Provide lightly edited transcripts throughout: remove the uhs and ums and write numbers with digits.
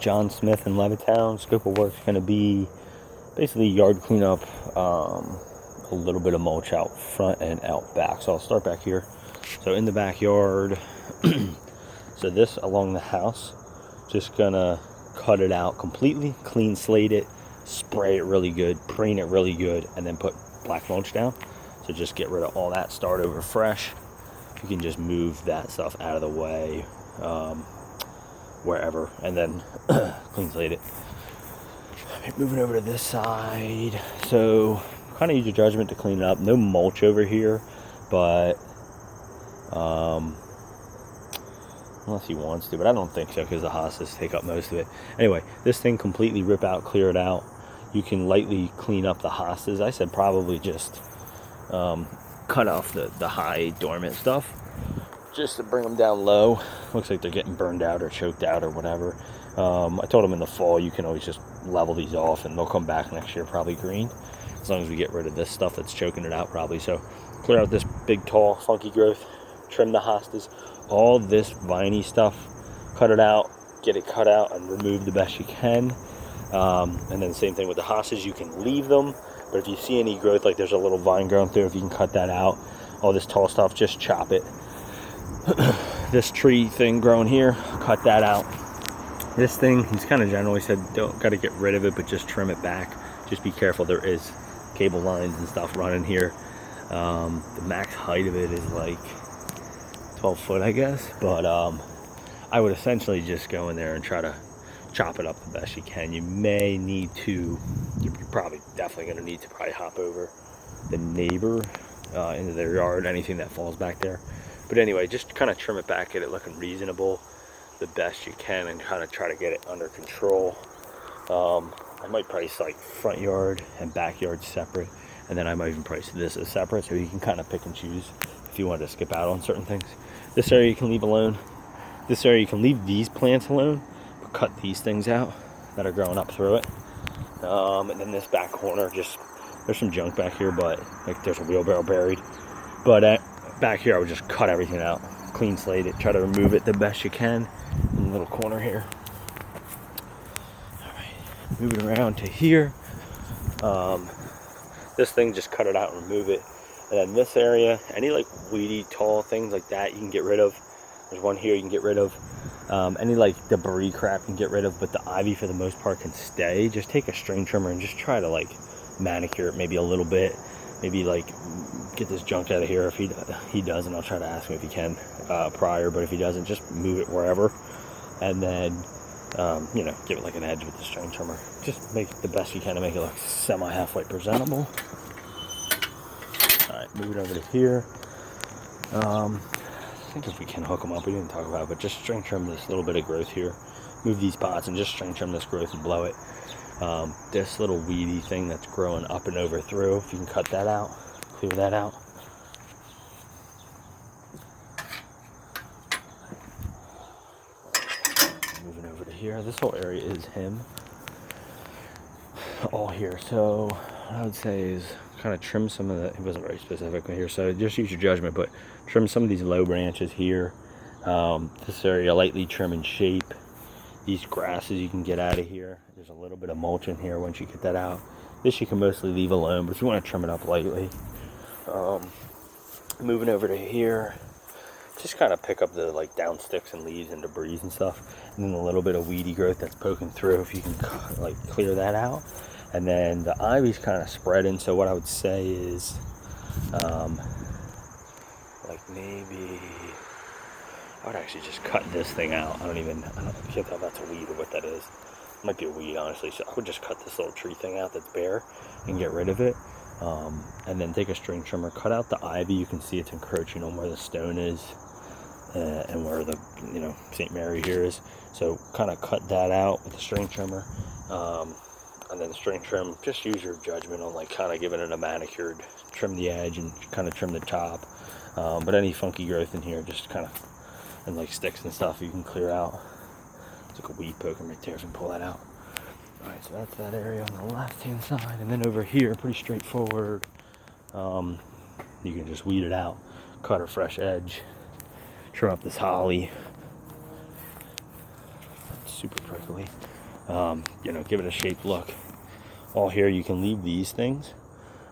John Smith in Levittown. Scope of work's going to be basically yard cleanup, a little bit of mulch out front and out back. So I'll start back here. So in the backyard, so this along the house, just gonna cut it out completely, clean slate it, spray it really good, preen it really good, and then put black mulch down. So just get rid of all that, start over fresh. You can just move that stuff out of the way, wherever, and then clean slate it. Moving over to this side, so kind of use your judgment to clean it up. No mulch over here, but unless he wants to, but I don't think so because the hostas take up most of it. Anyway, this thing completely rip out, clear it out. You can lightly clean up the hostas. I said probably just cut off the high dormant stuff just to bring them down low. Looks like they're getting burned out or choked out or whatever. I told them in the fall you can always just level these off and they'll come back next year probably green, as long as we get rid of this stuff that's choking it out probably. So clear out this big tall funky growth, trim the hostas, all this viney stuff, cut it out, get it cut out and remove the best you can. And then same thing with the hostas, you can leave them, but if you see any growth, like there's a little vine growing through, if you can cut that out. All this tall stuff, just chop it. This tree thing growing here, cut that out. This thing, he's kind of generally said don't got to get rid of it, but just trim it back. Just be careful, there is cable lines and stuff running here. The max height of it is like 12 foot, I guess, but I would essentially just go in there and try to chop it up the best you can. You may need to, you're probably definitely going to need to probably hop over the neighbor into their yard, anything that falls back there. But anyway, just kind of trim it back, get it looking reasonable the best you can, and kind of try to get it under control. I might price like front yard and backyard separate, and then I might even price this as separate, so you can kind of pick and choose if you want to skip out on certain things. This area you can leave alone. This area you can leave these plants alone, but cut these things out that are growing up through it. And then this back corner, just there's some junk back here, but like there's a wheelbarrow buried. But back here I would just cut everything out, clean slate it, try to remove it the best you can in the little corner here. All right, moving around to here. This thing, just cut it out and remove it. And then this area, any like weedy tall things like that you can get rid of. There's one here you can get rid of. Any like debris crap you can get rid of, but the ivy for the most part can stay. Just take a string trimmer and just try to like manicure it maybe a little bit. Maybe like get this junk out of here. If he doesn't, I'll try to ask him if he can prior, but if he doesn't, just move it wherever. And then, you know, give it like an edge with the string trimmer. Just make it the best you can to make it look semi-halfway presentable. Alright, move it over to here. I think if we can hook them up, we didn't talk about it, but just string trim this little bit of growth here. Move these pots and just string trim this growth and blow it. This little weedy thing that's growing up and over through, if you can cut that out, clear that out. Moving over to here, this whole area is him. All here, so what I would say is kind of trim some of the, it wasn't very specific here, so just use your judgment, but trim some of these low branches here. This area lightly trim and shape. These grasses you can get out of here. There's a little bit of mulch in here once you get that out. This you can mostly leave alone, but if you want to trim it up lightly. Moving over to here, just kind of pick up the like down sticks and leaves and debris and stuff, and then a little bit of weedy growth that's poking through, if you can like clear that out. And then the ivy's kind of spreading, so what I would say is like maybe I would actually just cut this thing out. I can't tell if that's a weed or what that is. It might be a weed, honestly. So I would just cut this little tree thing out that's bare and get rid of it. And then take a string trimmer, cut out the ivy. You can see it's encroaching on where the stone is and where the, you know, St. Mary here is. So kind of cut that out with the string trimmer. And then the string trim, just use your judgment on like kind of giving it a manicured, trim the edge and kind of trim the top. But any funky growth in here, just kind of, and like sticks and stuff, you can clear out. It's like a weed poking right there, if you can pull that out. Alright, so that's that area on the left hand side. And then over here, pretty straightforward. You can just weed it out, cut a fresh edge, trim up this holly. Let's super prickly. You know, give it a shaped look. All here you can leave these things,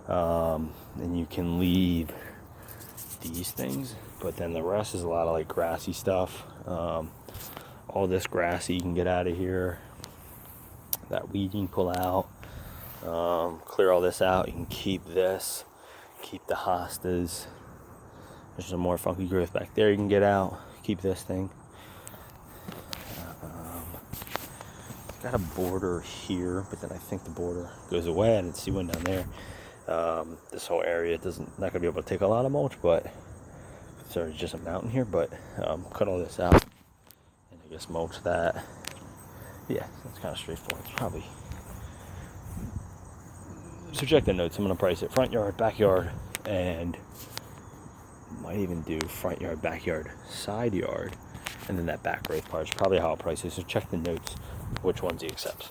and you can leave these things, but then the rest is a lot of like grassy stuff. All this grassy you can get out of here. That weed you can pull out. Clear all this out. You can keep this, keep the hostas. There's some more funky growth back there you can get out. Keep this thing. It's got a border here, but then I think the border goes away. I didn't see one down there. This whole area not gonna be able to take a lot of mulch, but there's just a mountain here. But cut all this out, and I guess mulch that. Yeah, that's kind of straightforward. It's probably. So check the notes. I'm gonna price it front yard, backyard, and might even do front yard, backyard, side yard, and then that back growth part is probably how I'll price it. So check the notes, which ones he accepts.